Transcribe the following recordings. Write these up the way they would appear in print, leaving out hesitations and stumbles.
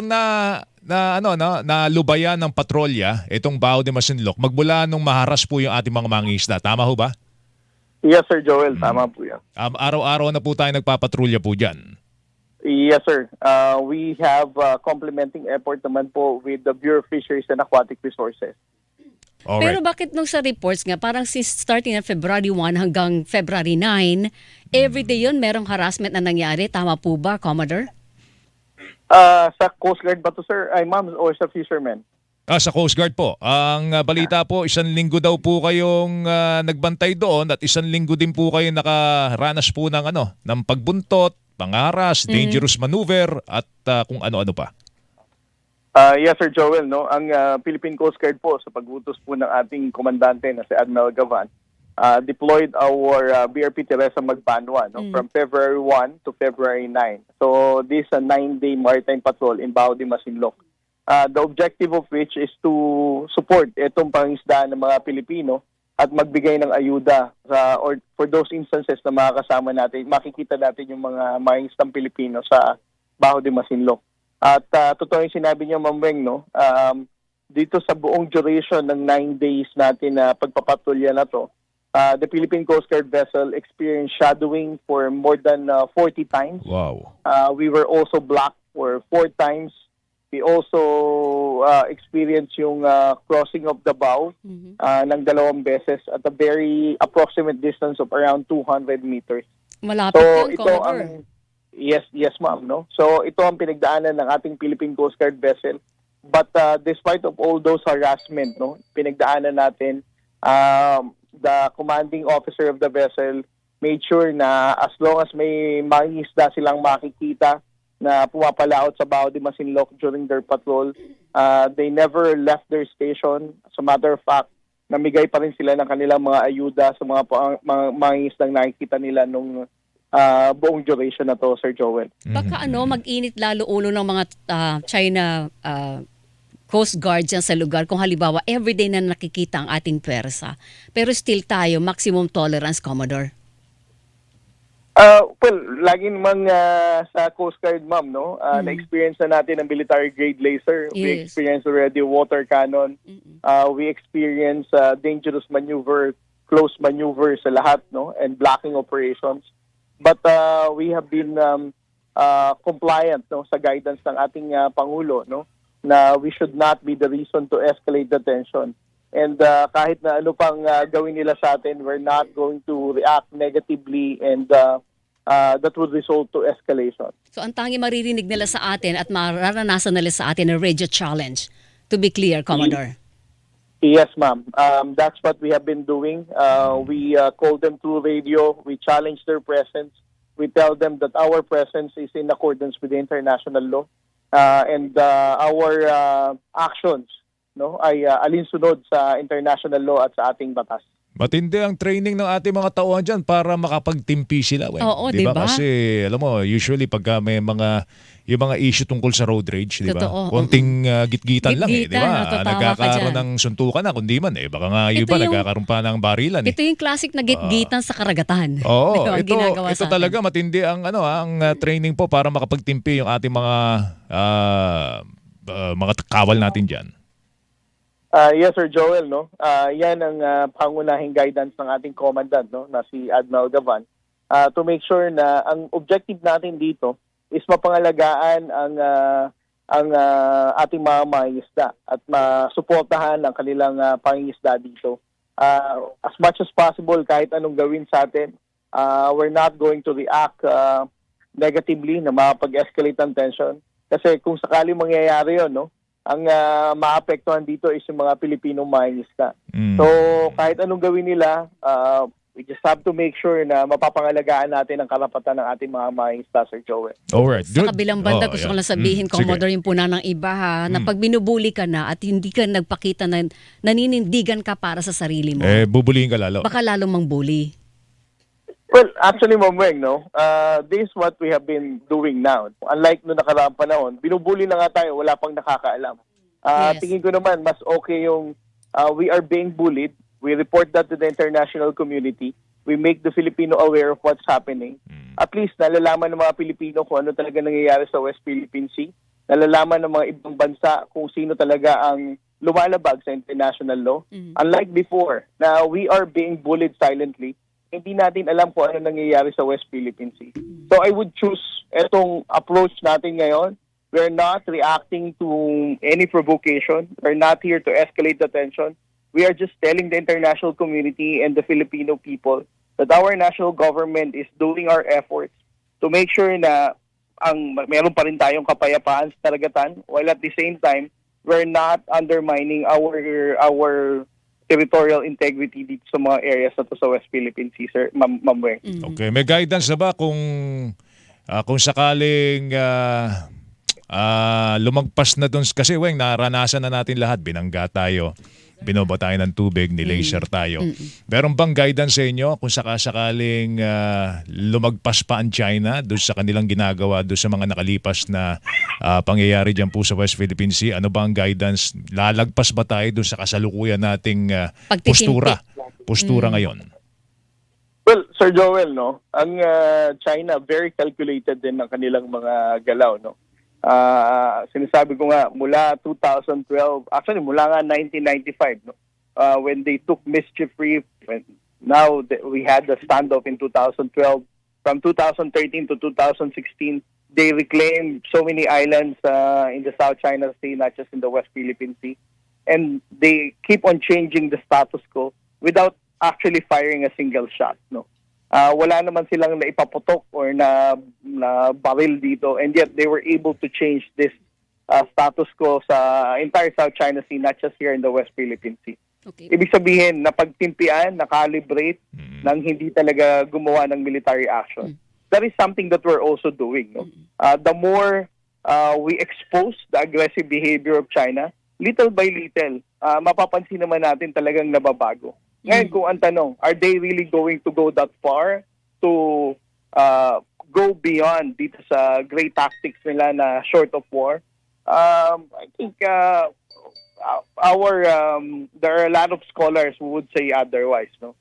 na lubayan ng patrolya itong Bao de Masinloc magmula nung maharas po yung ating mga mangingisda. Tama ho ba? Yes, Sir Joel. Tama po yan. Araw-araw na po tayo nagpapatrolya po dyan. Yes, sir. We have complementing effort naman po with the Bureau of Fisheries and Aquatic Resources. Alright. Pero bakit nung sa reports nga, parang since starting ng February 1 hanggang February 9, everyday yun merong harassment na nangyari. Tama po ba, Commodore? Sa Coast Guard ba to, sir? Ay, ma'am, or sa fishermen? Sa Coast Guard po. Ang balita po, 1 linggo daw po kayong nagbantay doon at 1 linggo din po kayo nakaranas po ng pagbuntot, pangaras, dangerous maneuver at kung ano-ano pa. Yes, Sir Joel. No? Ang Philippine Coast Guard po sa pag-utos po ng ating komandante na si Admiral Gavan, deployed our BRP Teresa Magbanwa from February 1 to February 9. So this is a 9-day maritime patrol in Bao de Masinloc. The objective of which is to support itong pangisdaan ng mga Pilipino at magbigay ng ayuda or for those instances na makakasama natin, makikita natin yung mga mangisdang Pilipino sa Bao de Masinloc. At totoo yung sinabi niyo, Ma'am Weng, no? Dito sa buong duration ng 9 days natin na pagpapatrolya na to, the Philippine Coast Guard vessel experienced shadowing for more than 40 times. Wow. We were also blocked for 4 times. We also experienced yung crossing of the bow ng 2 beses at a very approximate distance of around 200 meters. Malapit yun, Commodore. Yes, ma'am. No? So ito ang pinagdaanan ng ating Philippine Coast Guard vessel. But despite of all those harassment, no, pinagdaanan natin, the commanding officer of the vessel made sure na as long as may mangingisda silang makikita na pumapalaot sa Bao de Masinloc during their patrol, they never left their station. As a matter of fact, namigay pa rin sila ng kanilang mga ayuda sa mga mangingisdang nakikita nila nung buong duration na to, Sir Joel. Baka mag-init lalo ulo ng mga China Coast Guard dyan sa lugar kung halimbawa everyday na nakikita ang ating pwersa. Pero still tayo, maximum tolerance, Commodore. Well, lagi naman sa Coast Guard, ma'am, no? Na-experience na natin ang military grade laser. Yes. We experienced already water cannon. We experience dangerous maneuver, close maneuver sa lahat, no? And blocking operations. But we have been compliant, no, sa guidance ng ating Pangulo, no, na we should not be the reason to escalate the tension. And kahit na ano pang gawin nila sa atin, we're not going to react negatively and that would result to escalation. So ang tangi maririnig nila sa atin at mararanasan nila sa atin na radio challenge. To be clear, Commodore. Yes, ma'am. That's what we have been doing. We call them through radio. We challenge their presence. We tell them that our presence is in accordance with the international law. And our actions, no, ay alinsunod sa international law at sa ating batas. Matindi ang training ng ating mga tauhan dyan para makapagtimpi sila. Oo, diba? diba? Kasi, alam mo, usually pagka may yung mga issue tungkol sa road rage, di ba? Totoo. Konting gitgitan lang di ba? Totoo, tama ka Nagkakaroon dyan. ng suntukan na, kundi man baka nga Ito iba yung- nagkakaroon pa ng barilan. Ito yung classic na gitgitan sa karagatan. Oo, Ang ginagawa ito sa atin. talaga matindi ang training po para makapagtimpi yung ating mga kawal natin diyan. Yes, Sir Joel, no. Yan ang pangunahing guidance ng ating commandant, no, na si Admiral Gavan, to make sure na ang objective natin dito is mapangalagaan ang ating mga mangingisda at masuportahan ang kanilang pangingisda dito. As much as possible, kahit anong gawin sa atin, we're not going to react negatively na makapag-escalate ang tension. Kasi kung sakali mangyayari yun, no, ang maapektuhan dito is yung mga Pilipinong mangingisda. So kahit anong gawin nila, we just have to make sure na mapapangalagaan natin ang karapatan ng ating mga mangingisda, Sir Joel. Alright, Sa good. kabilang banda, gusto ko lang sabihin, Commodore, yung puna ng iba na pag binubuli ka na at hindi ka nagpakita na naninindigan ka para sa sarili mo, Bubulihin ka lalo. baka lalong mangbuli. Well, actually, Ma'am Weng, no, this is what we have been doing now. Unlike noong nakaraang panahon, binubuli na nga tayo, wala pang nakakaalam. Yes. Tingin ko naman, mas okay yung we are being bullied. We report that to the international community. We make the Filipino aware of what's happening. At least nalalaman ng mga Pilipino kung ano talaga nangyayari sa West Philippine Sea. nalalaman ng mga ibang bansa kung sino talaga ang lumalabag sa international law. Unlike before, na we are being bullied silently, hindi natin alam kung ano nangyayari sa West Philippine Sea. So I would choose etong approach natin ngayon. We're not reacting to any provocation. We're not here to escalate the tension. We are just telling the international community and the Filipino people that our national government is doing our efforts to make sure na meron pa rin tayong kapayapaan sa karagatan, while at the same time, we're not undermining our territorial integrity dito sa mga areas na to sa West Philippine Sea, sir, Ma'am Weng. Okay, may guidance na ba kung sakaling lumagpas na doon, kasi Weng, naranasan na natin lahat, binangga tayo, binoba tayo ng tubig, ni-laser tayo. Meron bang guidance sa inyo kung sakaling lumagpas pa ang China doon sa kanilang ginagawa doon sa mga nakalipas na pangyayari dyan po sa West Philippine Sea? Ano ba ang guidance? Lalagpas ba tayo doon sa kasalukuyan nating postura ngayon? Well, Sir Joel, no, ang China very calculated din ng kanilang mga galaw, no. Sinasabi ko nga mula 2012, actually mula nga 1995, no, when they took Mischief Reef, now we had the standoff in 2012. From 2013 to 2016, they reclaimed so many islands in the South China Sea, not just in the West Philippine Sea, and they keep on changing the status quo without actually firing a single shot, no. Wala naman silang naipaputok or na baril dito, and yet they were able to change this status quo sa entire South China Sea, not just here in the West Philippine Sea. Okay. Ibig sabihin, napagtimpian, nakalibrate nang hindi talaga gumawa ng military action. That is something that we're also doing. No? The more we expose the aggressive behavior of China, little by little, mapapansin naman natin talagang nababago. Ngayon, kung ang tanong, are they really going to go that far to go beyond dito sa great tactics nila na short of war? I think there are a lot of scholars who would say otherwise. No?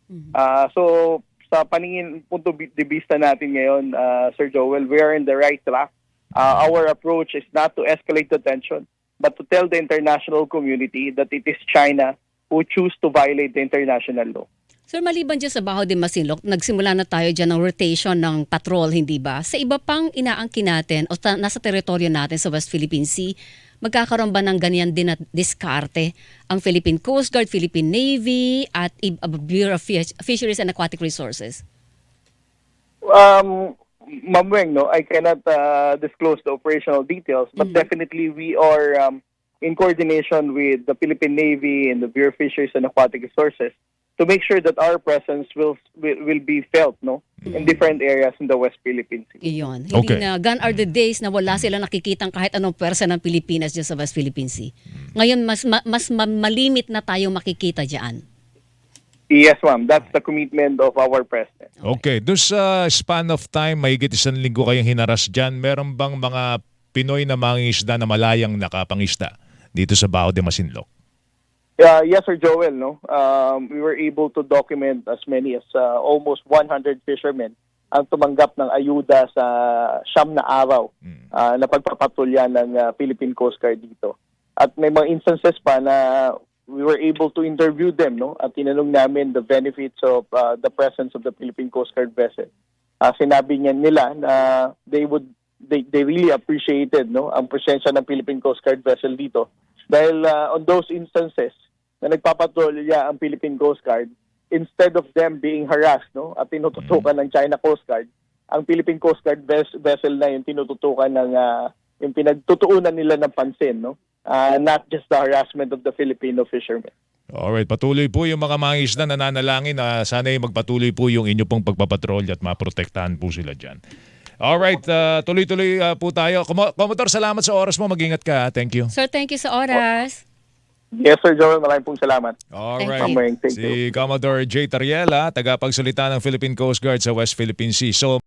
So, sa punto de vista natin ngayon, Sir Joel, we are in the right track. Our approach is not to escalate the tension, but to tell the international community that it is China who choose to violate the international law. Sir, maliban dyan sa Baho de Masinloc, nagsimula na tayo dyan ng rotation ng patrol, hindi ba? Sa iba pang inaangkin natin o nasa teritoryo natin sa West Philippine Sea, magkakaroon ba ng ganyan din na diskarte ang Philippine Coast Guard, Philippine Navy at Bureau of Fisheries and Aquatic Resources? Ma'am Weng, no, I cannot disclose the operational details, but definitely we are in coordination with the Philippine Navy and the Bureau of Fisheries and Aquatic Resources to make sure that our presence will be felt, no, in different areas in the West Philippine Sea. Iyon. Okay. Hindi na, gone are the days na wala sila nakikitang kahit anong pwersa ng Pilipinas dyan sa West Philippine Sea. Ngayon, mas malimit na tayo makikita dyan. Yes, ma'am. That's the commitment of our president. Okay, doon sa span of time, mahigit 1 linggo kayong hinaras dyan, meron bang mga Pinoy na mangingisda na malayang nakapangisda dito sa Baho de Masinloc? Yes, Sir Joel, no. We were able to document as many as almost 100 fishermen ang tumanggap ng ayuda sa 9 na araw na pagpapatrolya ng Philippine Coast Guard dito. At may mga instances pa na we were able to interview them, no. At tinanong namin the benefits of the presence of the Philippine Coast Guard vessel. Sinabi nila na they really appreciated, no, ang presensya ng Philippine Coast Guard vessel dito. Dahil on those instances na nagpapatrolya ang Philippine Coast Guard, instead of them being harassed, no, at tinututukan ng China Coast Guard, ang Philippine Coast Guard vessel na yung tinututukan ng yung pinagtutuunan nila ng pansin, no, not just the harassment of the Filipino fishermen. Alright, patuloy po yung mga mangingisda na nanalangin na sana'y magpatuloy po yung inyo pong pagpapatrolya at maprotektahan po sila dyan. Alright, tuloy-tuloy po tayo. Commodore, salamat sa oras mo. Mag-ingat ka. Thank you. Sir, thank you sa oras. Yes, Sir Joel. Maraming pong salamat. Alright. Thank you. Si Commodore J. Tariela, tagapagsalita ng Philippine Coast Guard sa West Philippine Sea. So,